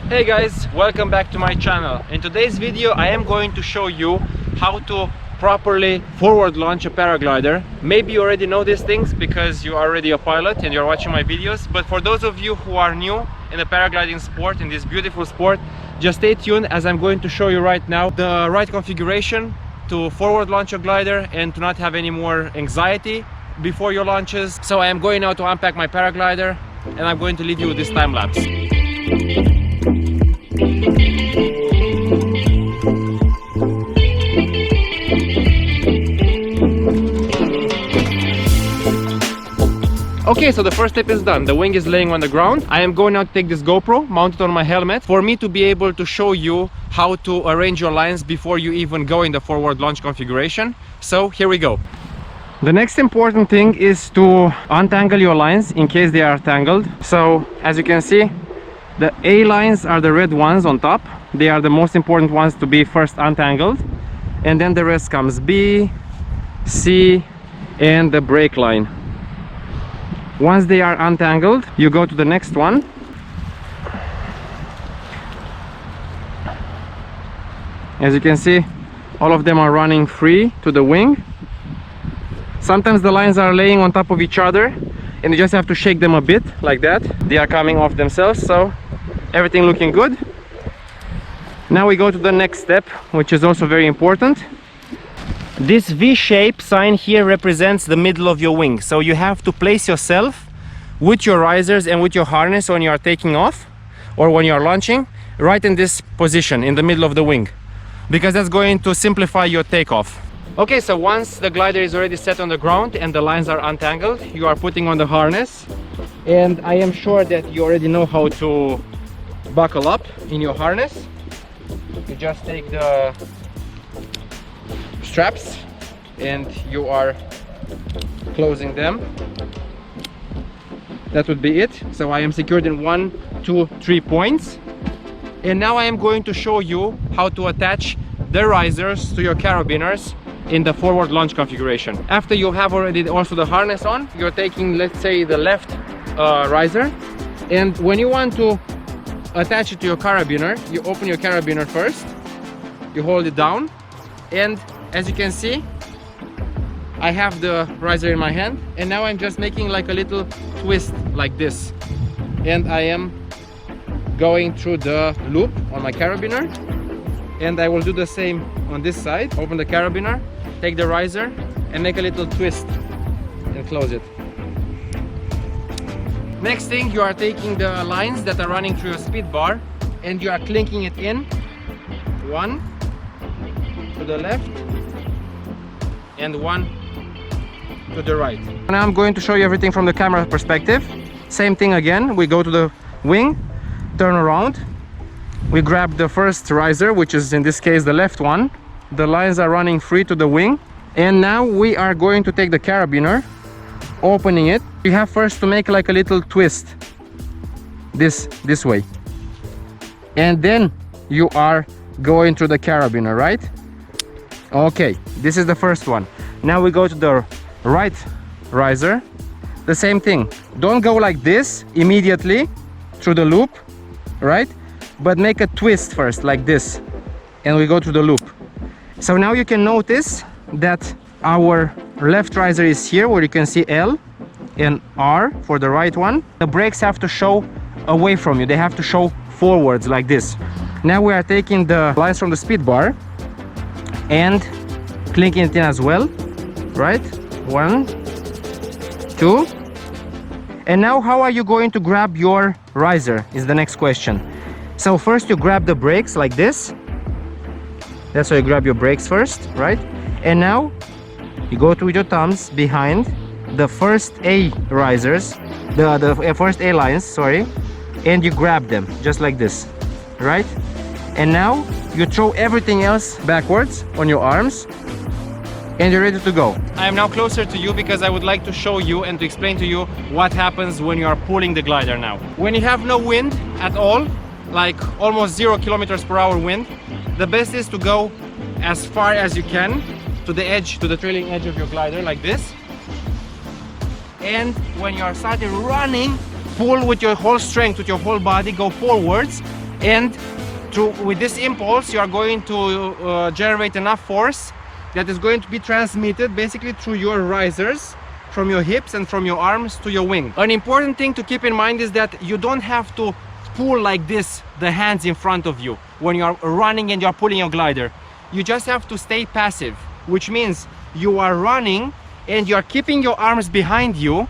Hey guys, welcome back to my channel. In today's video I am going to show you how to properly forward launch a paraglider. Maybe you already know these things because you are already a pilot and you're watching my videos, but for those of you who are new in the paragliding sport, in this beautiful sport, just stay tuned as I'm going to show you right now the right configuration to forward launch a glider and to not have any more anxiety before your launches. So I am going now to unpack my paraglider and I'm going to leave you with this time lapse. Okay, so the first step is done. The wing is laying on the ground. I am going now to take this GoPro, mount it on my helmet, for me to be able to show you how to arrange your lines before you even go in the forward launch configuration. So here we go. The next important thing is to untangle your lines in case they are tangled. So as you can see, the A lines are the red ones on top. They are the most important ones to be first untangled. And then the rest comes B, C, and the brake line. Once they are untangled, you go to the next one. As you can see, all of them are running free to the wing. Sometimes the lines are laying on top of each other and you just have to shake them a bit like that. They are coming off themselves, so everything looking good. Now we go to the next step, which is also very important. This V-shape sign here represents the middle of your wing, so you have to place yourself with your risers and with your harness when you are taking off or when you are launching, right in this position in the middle of the wing, because that's going to simplify your takeoff. Okay, so once the glider is already set on the ground and the lines are untangled, you are putting on the harness, and I am sure that you already know how to buckle up in your harness. You just take the straps and you are closing them. That would be it. So I am secured in 1, 2, 3 points, and now I am going to show you how to attach the risers to your carabiners in the forward launch configuration. After you have already also the harness on, you're taking, let's say, the left riser, and when you want to attach it to your carabiner, you open your carabiner first, you hold it down, and as you can see, I have the riser in my hand, and now I'm just making like a little twist like this, and I am going through the loop on my carabiner, and I will do the same on this side. Open the carabiner, take the riser and make a little twist and close it. Next thing, you are taking the lines that are running through your speed bar and you are clinking it in. One to the left and one to the right. Now I'm going to show you everything from the camera perspective. Same thing again. We go to the wing, turn around, we grab the first riser, which is in this case the left one. The lines are running free to the wing, and now we are going to take the carabiner, opening it. You have first to make like a little twist this way, and then you are going through the carabiner, right? Okay, this is the first one. Now we go to the right riser. The same thing. Don't go like this immediately through the loop, right? But make a twist first like this, and we go through the loop. So now you can notice that our left riser is here, where you can see L and R for the right one. The brakes have to show away from you. They have to show forwards like this. Now we are taking the lines from the speed bar and clinking it in as well, right? 1, 2. And now how are you going to grab your riser is the next question. So first you grab the brakes like this. That's how you grab your brakes first, right? And now you go with your thumbs behind the first A risers, the first A lines, sorry, and you grab them just like this, right? And now you throw everything else backwards on your arms and you're ready to go. I am now closer to you because I would like to show you and to explain to you what happens when you are pulling the glider now. When you have no wind at all, like almost 0 km/h wind, the best is to go as far as you can to the edge, to the trailing edge of your glider like this. And when you are starting running, pull with your whole strength, with your whole body, go forwards And with this impulse, you are going to generate enough force that is going to be transmitted basically through your risers, from your hips and from your arms to your wing. An important thing to keep in mind is that you don't have to pull like this the hands in front of you when you are running and you are pulling your glider. You just have to stay passive, which means you are running and you are keeping your arms behind you,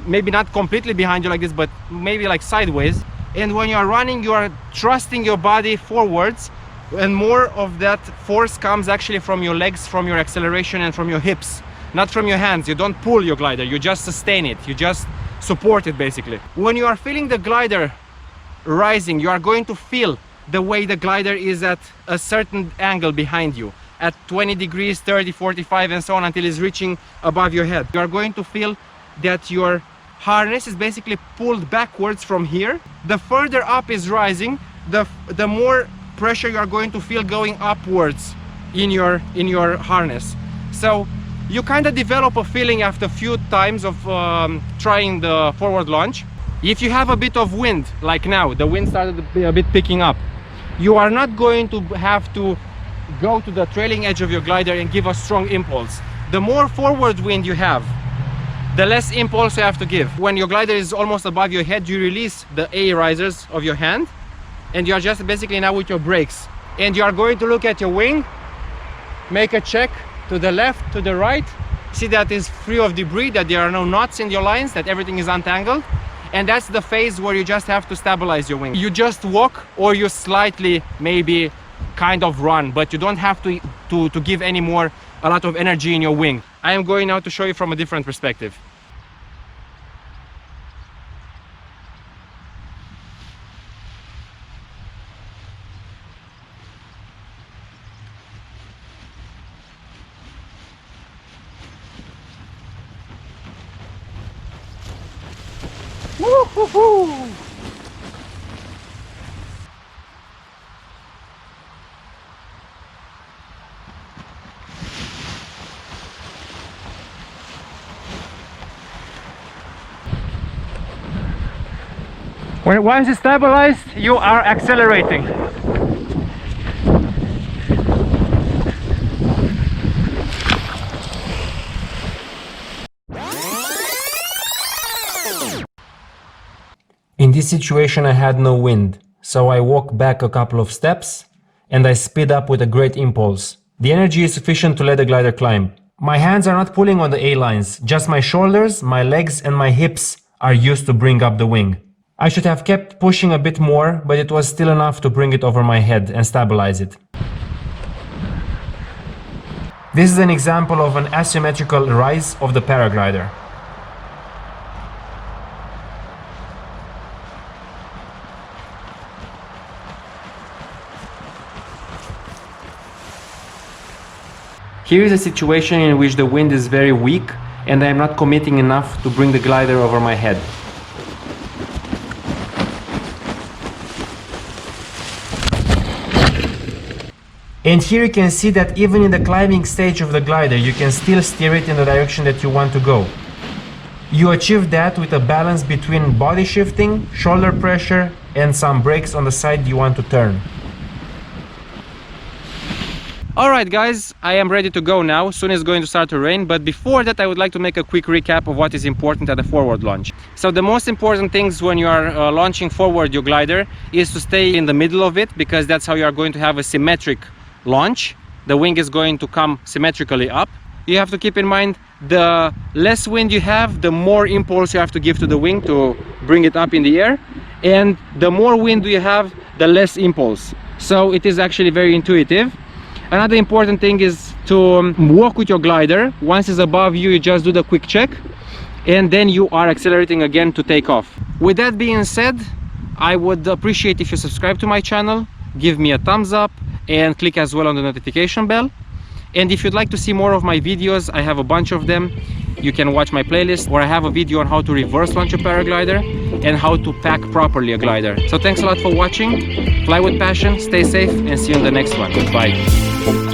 maybe not completely behind you like this, but maybe like sideways. And when you are running, you are thrusting your body forwards, and more of that force comes actually from your legs, from your acceleration, and from your hips, not from your hands. You don't pull your glider, you just sustain it, you just support it basically. When you are feeling the glider rising, you are going to feel the way the glider is at a certain angle behind you, at 20 degrees, 30, 45 and so on, until it's reaching above your head. You are going to feel that your harness is basically pulled backwards from here. The further up is rising, the more pressure you are going to feel going upwards in your harness. So you kind of develop a feeling after a few times of trying the forward launch. If you have a bit of wind, like now, the wind started to be a bit picking up, you are not going to have to go to the trailing edge of your glider and give a strong impulse. The more forward wind you have, the less impulse you have to give. When your glider is almost above your head, you release the A risers of your hand, and you are just basically now with your brakes. And you are going to look at your wing, make a check to the left, to the right, see that it's free of debris, that there are no knots in your lines, that everything is untangled. And that's the phase where you just have to stabilize your wing. You just walk, or you slightly maybe kind of run, but you don't have to give any more a lot of energy in your wing. I am going now to show you from a different perspective. Woo-hoo-hoo! Once it's stabilized, you are accelerating. In this situation I had no wind, so I walk back a couple of steps and I speed up with a great impulse. The energy is sufficient to let the glider climb. My hands are not pulling on the A lines, just my shoulders, my legs and my hips are used to bring up the wing. I should have kept pushing a bit more, but it was still enough to bring it over my head and stabilize it. This is an example of an asymmetrical rise of the paraglider. Here is a situation in which the wind is very weak and I am not committing enough to bring the glider over my head. And here you can see that even in the climbing stage of the glider, you can still steer it in the direction that you want to go. You achieve that with a balance between body shifting, shoulder pressure, and some brakes on the side you want to turn. Alright guys, I am ready to go now. Soon it's going to start to rain, but before that I would like to make a quick recap of what is important at a forward launch. So the most important things when you are launching forward your glider is to stay in the middle of it, because that's how you are going to have a symmetric launch. The wing is going to come symmetrically up. You have to keep in mind, the less wind you have, the more impulse you have to give to the wing to bring it up in the air, and the more wind you have, the less impulse. So it is actually very intuitive. Another important thing is to walk with your glider. Once it's above you, you just do the quick check and then you are accelerating again to take off. With that being said, I would appreciate if you subscribe to my channel, give me a thumbs up and click as well on the notification bell. And if you'd like to see more of my videos, I have a bunch of them. You can watch my playlist where I have a video on how to reverse launch a paraglider and how to pack properly a glider. So thanks a lot for watching. Fly with passion, stay safe, and see you in the next one. Bye.